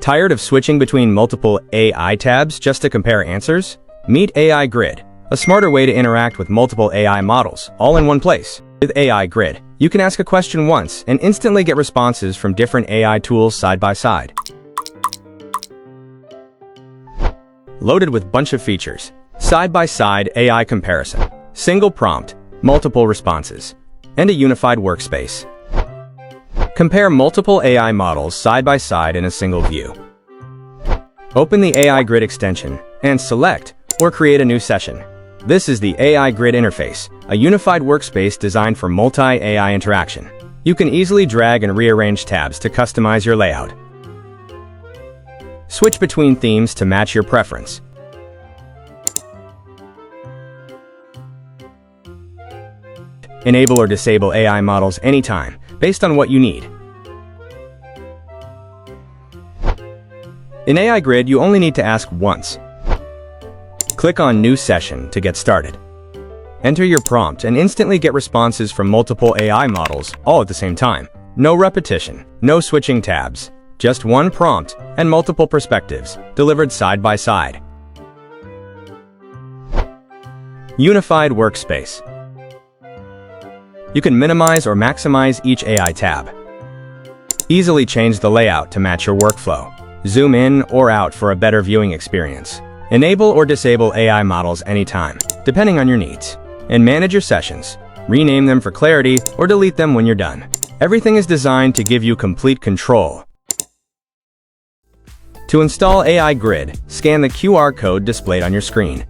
Tired of switching between multiple AI tabs just to compare answers? Meet AiGrid, a smarter way to interact with multiple AI models, all in one place. With AiGrid, you can ask a question once and instantly get responses from different AI tools side by side. Loaded with bunch of features. Side-by-side AI comparison, single prompt, multiple responses, and a unified workspace. Compare multiple AI models side by side in a single view. Open the AiGrid extension and select or create a new session. This is the AiGrid interface, a unified workspace designed for multi-AI interaction. You can easily drag and rearrange tabs to customize your layout. Switch between themes to match your preference. Enable or disable AI models anytime, based on what you need. In AiGrid, you only need to ask once. Click on New Session to get started. Enter your prompt and instantly get responses from multiple AI models, all at the same time. No repetition, no switching tabs, just one prompt and multiple perspectives, delivered side by side. Unified Workspace. You can minimize or maximize each AI tab. Easily change the layout to match your workflow. Zoom in or out for a better viewing experience. Enable or disable AI models anytime, depending on your needs. And manage your sessions. Rename them for clarity or delete them when you're done. Everything is designed to give you complete control. To install AiGrid, scan the QR code displayed on your screen.